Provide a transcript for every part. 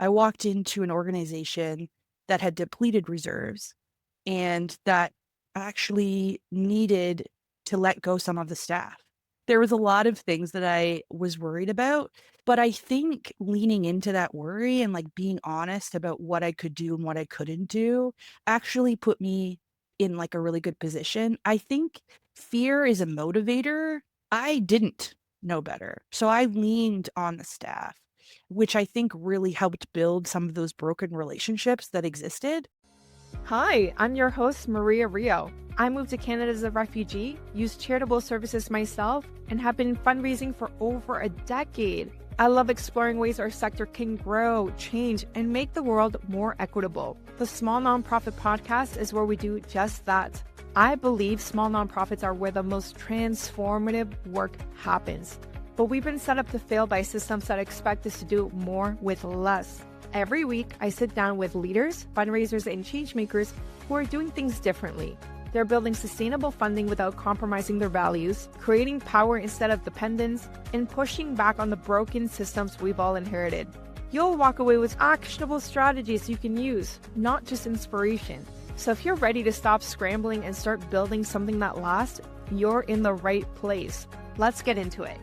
I walked into an organization that had depleted reserves and that actually needed to let go some of the staff. There was a lot of things that I was worried about, but I think leaning into that worry and like being honest about what I could do and what I couldn't do actually put me in like a really good position. I think fear is a motivator. I didn't know better. So I leaned on the staff, which I think really helped build some of those broken relationships that existed. Hi, I'm your host, Maria Rio. I moved to Canada as a refugee, used charitable services myself, and have been fundraising for over a decade. I love exploring ways our sector can grow, change, and make the world more equitable. The Small Nonprofit Podcast is where we do just that. I believe small nonprofits are where the most transformative work happens. But we've been set up to fail by systems that expect us to do more with less. Every week, I sit down with leaders, fundraisers, and changemakers who are doing things differently. They're building sustainable funding without compromising their values, creating power instead of dependence, and pushing back on the broken systems we've all inherited. You'll walk away with actionable strategies you can use, not just inspiration. So if you're ready to stop scrambling and start building something that lasts, you're in the right place. Let's get into it.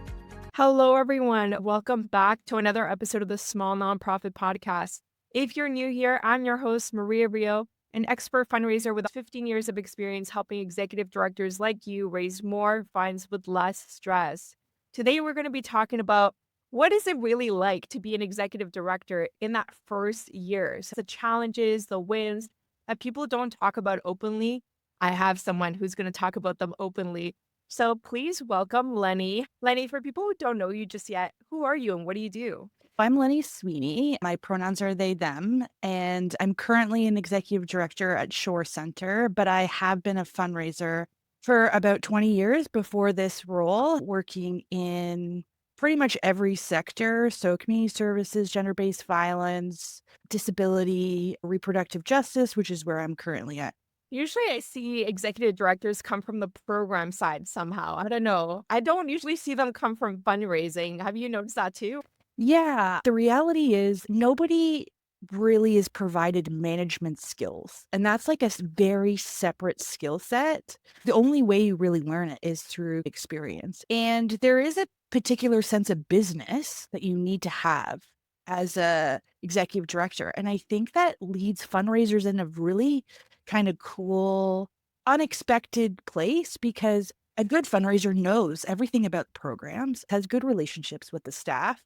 Hello, everyone. Welcome back to another episode of the Small Nonprofit Podcast. If you're new here, I'm your host, Maria Rio, an expert fundraiser with 15 years of experience helping executive directors like you raise more funds with less stress. Today, we're going to be talking about what is it really like to be an executive director in that first year? So the challenges, the wins that people don't talk about openly. I have someone who's going to talk about them openly. So please welcome Lenny. Lenny, for people who don't know you just yet, who are you and what do you do? I'm Lenny Sweeney. My pronouns are they, them, and I'm currently an executive director at Shore Center, but I have been a fundraiser for about 20 years before this role, working in pretty much every sector. So community services, gender-based violence, disability, reproductive justice, which is where I'm currently at. Usually I see executive directors come from the program side somehow. I don't know. I don't usually see them come from fundraising. Have you noticed that too? Yeah, the reality is nobody really is provided management skills. And that's like a very separate skill set. The only way you really learn it is through experience. And there is a particular sense of business that you need to have as a executive director. And I think that leads fundraisers in a really kind of cool, unexpected place because a good fundraiser knows everything about programs, has good relationships with the staff,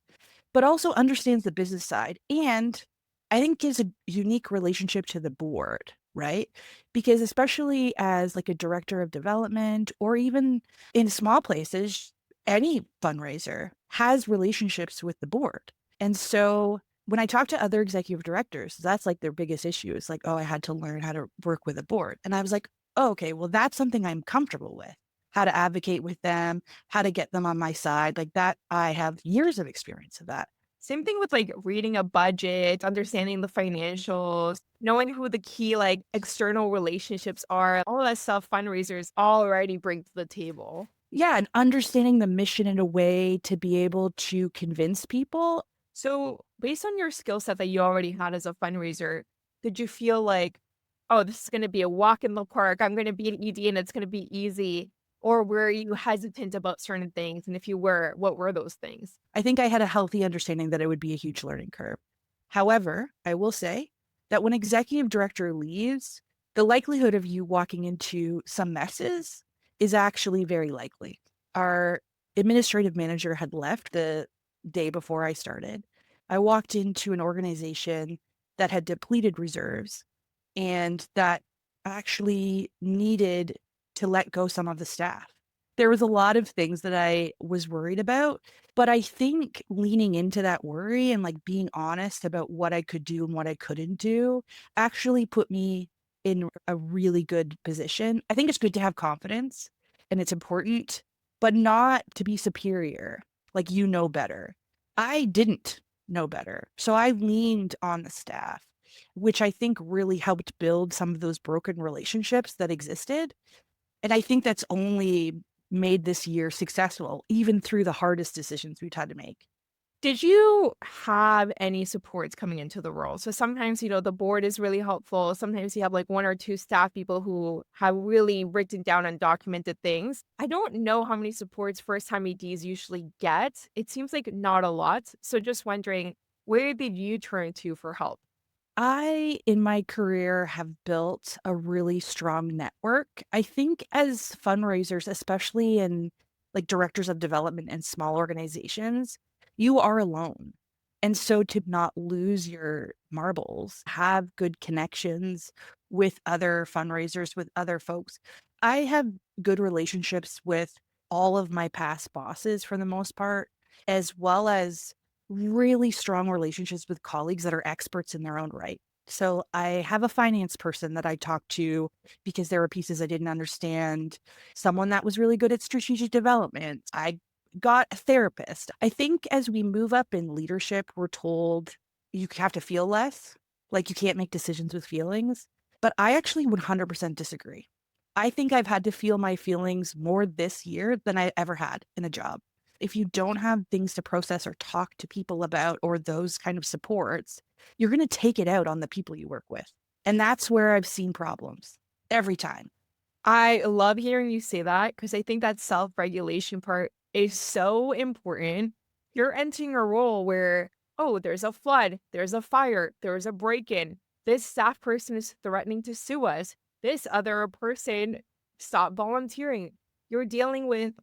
but also understands the business side and I think gives a unique relationship to the board, right? Because especially as like a director of development or even in small places, any fundraiser has relationships with the board. And so when I talk to other executive directors, that's like their biggest issue. It's like, oh, I had to learn how to work with a board. And I was like, oh, okay, well, that's something I'm comfortable with. How to advocate with them, how to get them on my side. Like that, I have years of experience of that. Same thing with like reading a budget, understanding the financials, knowing who the key like external relationships are. All that stuff fundraisers already bring to the table. Yeah, and understanding the mission in a way to be able to convince people. So, based on your skill set that you already had as a fundraiser, did you feel like, oh, this is going to be a walk in the park? I'm going to be an ED and it's going to be easy. Or were you hesitant about certain things? And if you were, what were those things? I think I had a healthy understanding that it would be a huge learning curve. However, I will say that when executive director leaves, the likelihood of you walking into some messes is actually very likely. Our administrative manager had left the day before I started. I walked into an organization that had depleted reserves and that actually needed to let go some of the staff. There was a lot of things that I was worried about, but I think leaning into that worry and like being honest about what I could do and what I couldn't do actually put me in a really good position. I think it's good to have confidence and it's important, but not to be superior. Like you know better. I didn't know better. So I leaned on the staff, which I think really helped build some of those broken relationships that existed. And I think that's only made this year successful, even through the hardest decisions we've had to make. Did you have any supports coming into the role? So sometimes, the board is really helpful. Sometimes you have like one or two staff people who have really written down and documented things. I don't know how many supports first time EDs usually get. It seems like not a lot. So just wondering, where did you turn to for help? I, in my career, have built a really strong network. I think as fundraisers, especially in like directors of development in small organizations, you are alone. And so to not lose your marbles, have good connections with other fundraisers, with other folks. I have good relationships with all of my past bosses for the most part, as well as really strong relationships with colleagues that are experts in their own right. So I have a finance person that I talked to because there were pieces I didn't understand, someone that was really good at strategic development. I got a therapist. I think as we move up in leadership, we're told you have to feel less, like you can't make decisions with feelings. But I actually 100% disagree. I think I've had to feel my feelings more this year than I ever had in a job. If you don't have things to process or talk to people about or those kind of supports, you're going to take it out on the people you work with. And that's where I've seen problems every time. I love hearing you say that because I think that self regulation part is so important. You're entering a role where, oh, there's a flood, there's a fire, there's a break in. This staff person is threatening to sue us. This other person stopped volunteering. You're dealing with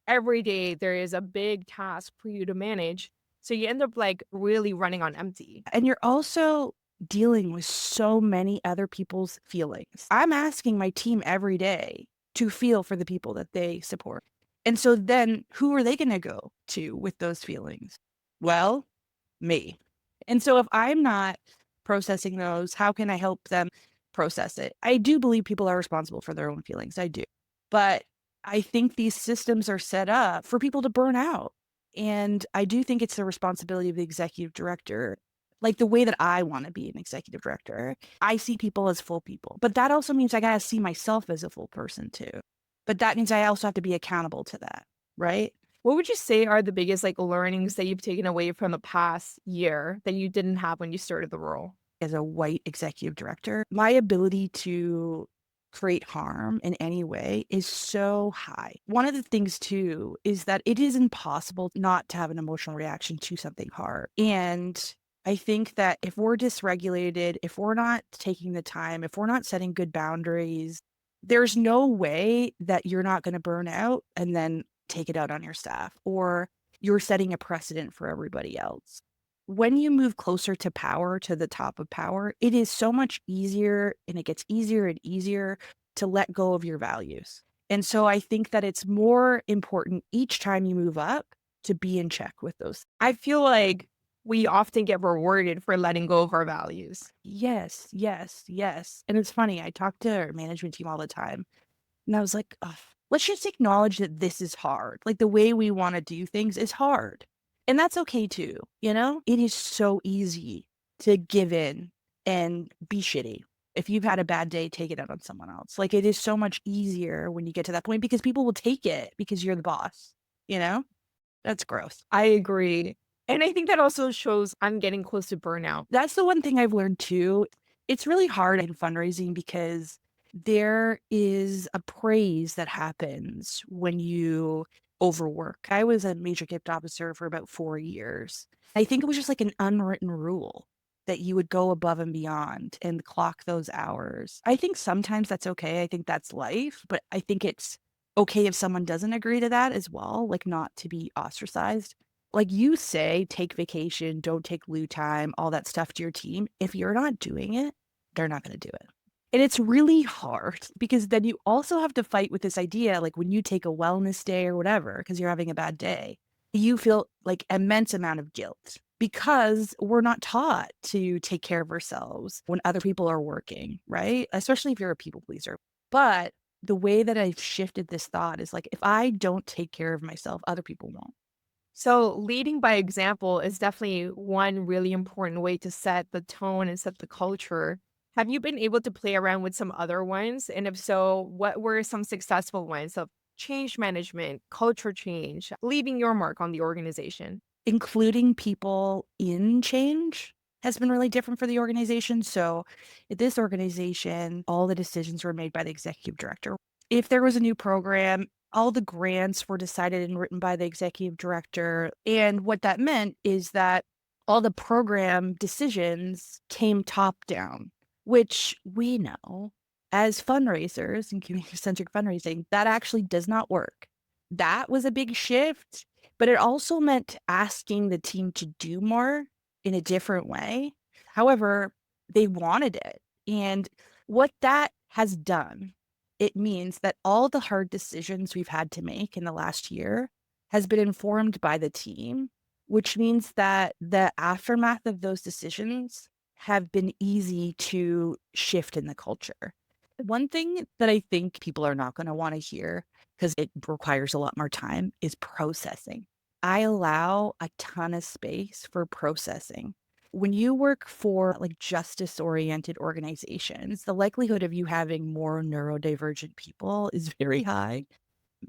every day, there is a big task for you to manage. So you end up like really running on empty. And you're also dealing with so many other people's feelings. I'm asking my team every day to feel for the people that they support. And so then who are they going to go to with those feelings? Well, me. And so if I'm not processing those, how can I help them process it? I do believe people are responsible for their own feelings. I do. But I think these systems are set up for people to burn out. And I do think it's the responsibility of the executive director. Like the way that I want to be an executive director, I see people as full people. But that also means I got to see myself as a full person too. But that means I also have to be accountable to that, right? What would you say are the biggest like learnings that you've taken away from the past year that you didn't have when you started the role? As a white executive director, my ability to create harm in any way is so high. One of the things too is that it is impossible not to have an emotional reaction to something hard. And I think that if we're dysregulated, if we're not taking the time, if we're not setting good boundaries, there's no way that you're not going to burn out and then take it out on your staff or you're setting a precedent for everybody else. When you move closer to power, to the top of power, it is so much easier and it gets easier and easier to let go of your values. And so I think that it's more important each time you move up to be in check with those. I feel like we often get rewarded for letting go of our values. Yes, yes, yes. And it's funny, I talk to our management team all the time and I was like, ugh, let's just acknowledge that this is hard. Like the way we want to do things is hard. And that's okay too. You know, it is so easy to give in and be shitty. If you've had a bad day, take it out on someone else. Like it is so much easier when you get to that point because people will take it because you're the boss, you know? That's gross. I agree. And I think that also shows I'm getting close to burnout. That's the one thing I've learned too. It's really hard in fundraising because there is a praise that happens when you overwork. I was a major gift officer for about 4 years. I think it was just like an unwritten rule that you would go above and beyond and clock those hours. I think sometimes that's okay. I think that's life, but I think it's okay if someone doesn't agree to that as well, like not to be ostracized. Like you say, take vacation, don't take loo time, all that stuff to your team. If you're not doing it, they're not going to do it. And it's really hard because then you also have to fight with this idea like when you take a wellness day or whatever, because you're having a bad day, you feel like immense amount of guilt because we're not taught to take care of ourselves when other people are working, right? Especially if you're a people pleaser. But the way that I've shifted this thought is like, if I don't take care of myself, other people won't. So, leading by example is definitely one really important way to set the tone and set the culture. Have you been able to play around with some other ones? And if so, what were some successful ones of change management, culture change, leaving your mark on the organization? including people in change has been really different for the organization. So at this organization, all the decisions were made by the executive director. If there was a new program, all the grants were decided and written by the executive director. And what that meant is that all the program decisions came top down, which we know as fundraisers and community centric fundraising, that actually does not work. That was a big shift, but it also meant asking the team to do more in a different way. However, they wanted it. And what that has done, it means that all the hard decisions we've had to make in the last year has been informed by the team, which means that the aftermath of those decisions have been easy to shift in the culture. One thing that I think people are not going to want to hear, because it requires a lot more time, is processing. I allow a ton of space for processing. When you work for like justice oriented organizations, the likelihood of you having more neurodivergent people is very high.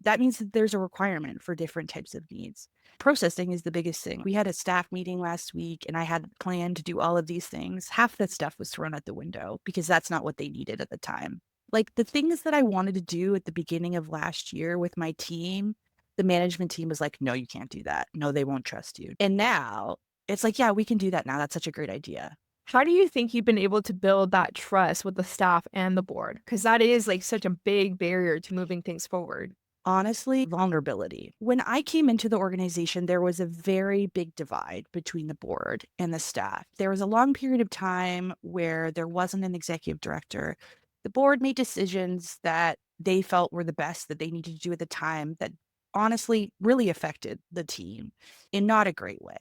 That means that there's a requirement for different types of needs. Processing is the biggest thing. We had a staff meeting last week and I had planned to do all of these things. Half that stuff was thrown out the window because that's not what they needed at the time. Like the things that I wanted to do at the beginning of last year with my team, the management team was like, no, you can't do that. No, they won't trust you. And now it's like, yeah, we can do that now. That's such a great idea. How do you think you've been able to build that trust with the staff and the board? Because that is like such a big barrier to moving things forward. Honestly, vulnerability. When I came into the organization, there was a very big divide between the board and the staff. There was a long period of time where there wasn't an executive director. The board made decisions that they felt were the best that they needed to do at the time that honestly really affected the team in not a great way.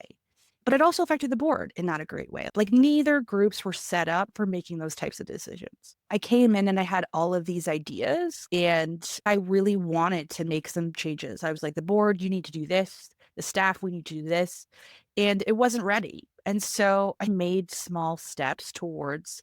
But it also affected the board in not a great way. Like neither groups were set up for making those types of decisions. I came in and I had all of these ideas and I really wanted to make some changes. I was like, the board, you need to do this. The staff, we need to do this. And it wasn't ready. And so I made small steps towards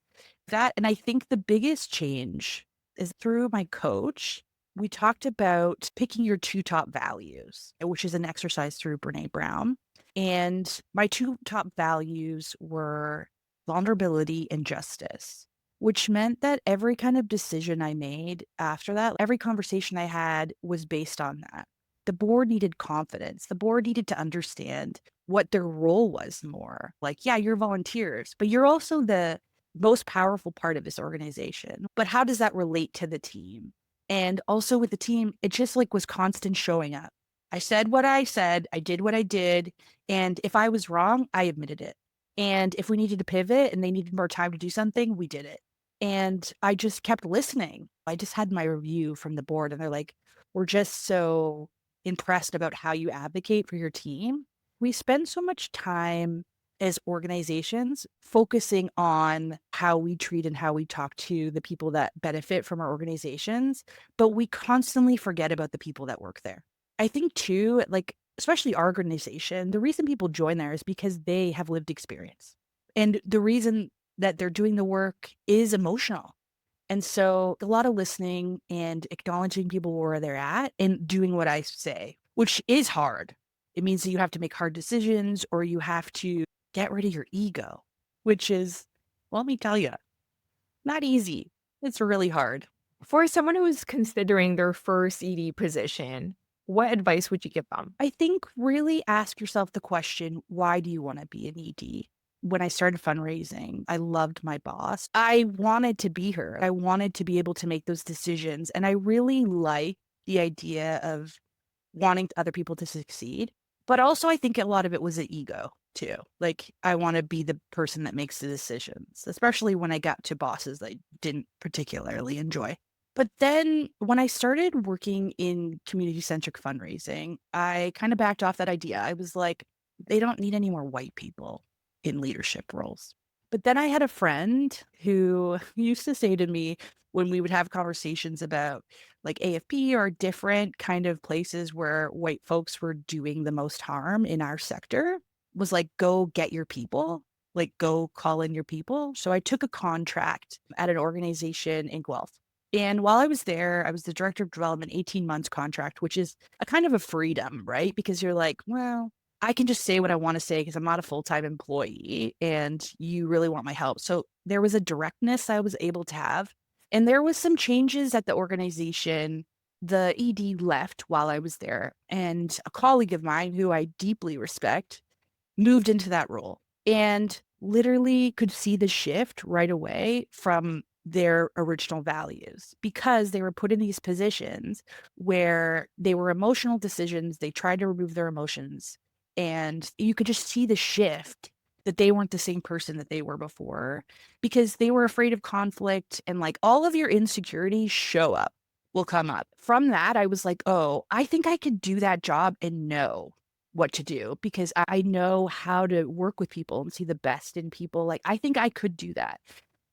that. And I think the biggest change is through my coach. We talked about picking your two top values, which is an exercise through Brene Brown. And my two top values were vulnerability and justice, which meant that every kind of decision I made after that, every conversation I had was based on that. The board needed confidence. The board needed to understand what their role was more. Like, yeah, you're volunteers, but you're also the most powerful part of this organization. But how does that relate to the team? And also with the team, it just like was constant showing up. I said what I said, I did what I did, and if I was wrong, I admitted it. And if we needed to pivot and they needed more time to do something, we did it. And I just kept listening. I just had my review from the board and they're like, we're just so impressed about how you advocate for your team. We spend so much time as organizations focusing on how we treat and how we talk to the people that benefit from our organizations, but we constantly forget about the people that work there. I think too, like, especially our organization, the reason people join there is because they have lived experience. And the reason that they're doing the work is emotional. And so a lot of listening and acknowledging people where they're at and doing what I say, which is hard. It means that you have to make hard decisions or you have to get rid of your ego, which is, well, let me tell you, not easy. It's really hard. For someone who's considering their first ED position, what advice would you give them? I think really ask yourself the question, why do you want to be an ED? When I started fundraising, I loved my boss. I wanted to be her. I wanted to be able to make those decisions. And I really like the idea of wanting other people to succeed. But also, I think a lot of it was an ego too. Like, I want to be the person that makes the decisions, especially when I got to bosses I didn't particularly enjoy. But then when I started working in community centric fundraising, I kind of backed off that idea. I was like, they don't need any more white people in leadership roles. But then I had a friend who used to say to me when we would have conversations about like AFP or different kind of places where white folks were doing the most harm in our sector, was like, go get your people, like go call in your people. So I took a contract at an organization in Guelph. And while I was there, I was the director of development, 18 months contract, which is a kind of a freedom, right? Because you're like, well, I can just say what I want to say because I'm not a full-time employee and you really want my help. So there was a directness I was able to have. And there was some changes at the organization. The ED left while I was there, and a colleague of mine who I deeply respect moved into that role and literally could see the shift right away from their original values because they were put in these positions where they were emotional decisions. They tried to remove their emotions, and you could just see the shift that they weren't the same person that they were before because they were afraid of conflict, and like all of your insecurities will come up. From that, I was like, oh, I think I could do that job and know what to do because I know how to work with people and see the best in people. Like, I think I could do that.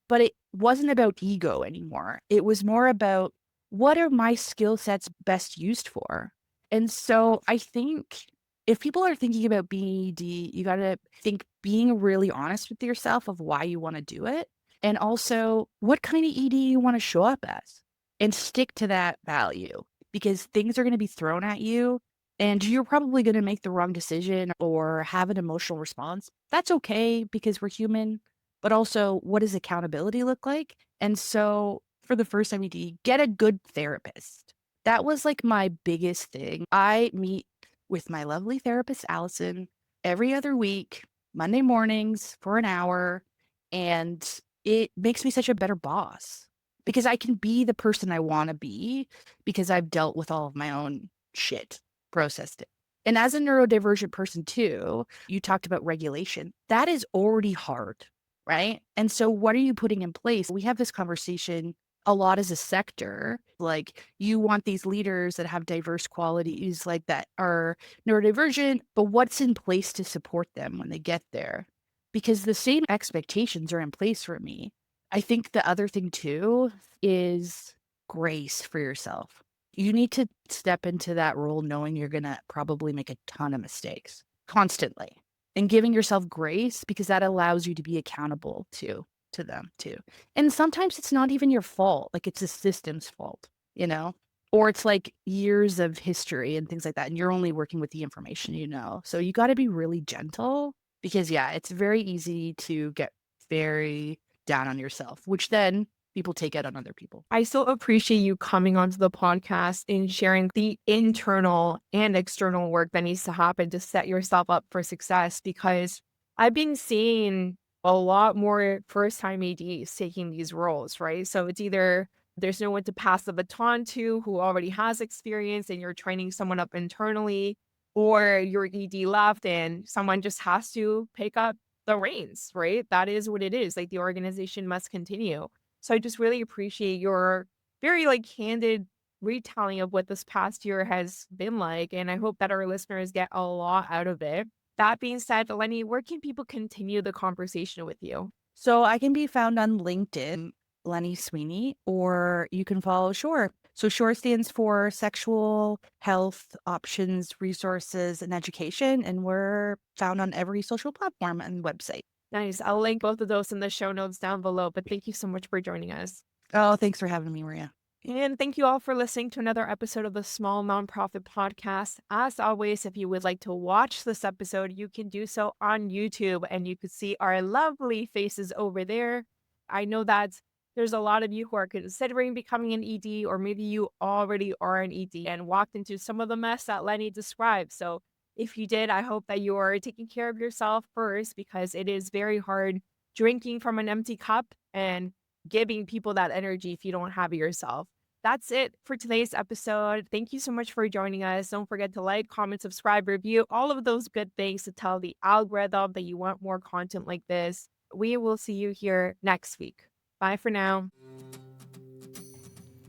But it wasn't about ego anymore. It was more about what are my skill sets best used for? And so I think if people are thinking about being ED, you got to think being really honest with yourself of why you want to do it. And also what kind of ED you want to show up as and stick to that value because things are going to be thrown at you and you're probably going to make the wrong decision or have an emotional response. That's okay because we're human. But also, what does accountability look like? And so, for the first time ED, get a good therapist. That was like my biggest thing. I meet with my lovely therapist, Allison, every other week, Monday mornings for an hour. And it makes me such a better boss because I can be the person I want to be because I've dealt with all of my own shit, processed it. And as a neurodivergent person, too, you talked about regulation. That is already hard, right? And so, what are you putting in place? We have this conversation a lot as a sector. Like, you want these leaders that have diverse qualities, like that are neurodivergent, but what's in place to support them when they get there? Because the same expectations are in place for me. I think the other thing, too, is grace for yourself. You need to step into that role knowing you're going to probably make a ton of mistakes constantly and giving yourself grace because that allows you to be accountable to them too. And sometimes it's not even your fault, like it's the system's fault, you know? Or it's like years of history and things like that and you're only working with the information you know. So you got to be really gentle because yeah, it's very easy to get very down on yourself, which then people take out on other people. I so appreciate you coming onto the podcast and sharing the internal and external work that needs to happen to set yourself up for success because I've been seeing a lot more first-time ADs taking these roles, right? So it's either there's no one to pass the baton to who already has experience and you're training someone up internally, or your ED left and someone just has to pick up the reins, right? That is what it is. Like the organization must continue. So I just really appreciate your very like candid retelling of what this past year has been like. And I hope that our listeners get a lot out of it. That being said, Lenny, where can people continue the conversation with you? So I can be found on LinkedIn, Lenny Sweeney, or you can follow SHORE. So SHORE stands for Sexual Health Options, Resources, and Education. And we're found on every social platform and website. Nice. I'll link both of those in the show notes down below. But thank you so much for joining us. Oh, thanks for having me, Maria. And thank you all for listening to another episode of the Small Nonprofit Podcast. As always, if you would like to watch this episode, you can do so on YouTube and you can see our lovely faces over there. I know that there's a lot of you who are considering becoming an ED, or maybe you already are an ED and walked into some of the mess that Lenny described. So if you did, I hope that you are taking care of yourself first because it is very hard drinking from an empty cup and giving people that energy if you don't have it yourself. That's it for today's episode. Thank you so much for joining us. Don't forget to like, comment, subscribe, review, all of those good things to tell the algorithm that you want more content like this. We will see you here next week. Bye for now.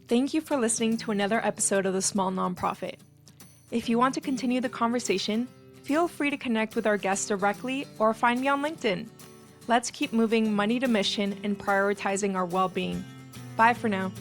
Thank you for listening to another episode of The Small Nonprofit. If you want to continue the conversation, feel free to connect with our guests directly or find me on LinkedIn. Let's keep moving money to mission and prioritizing our well-being. Bye for now.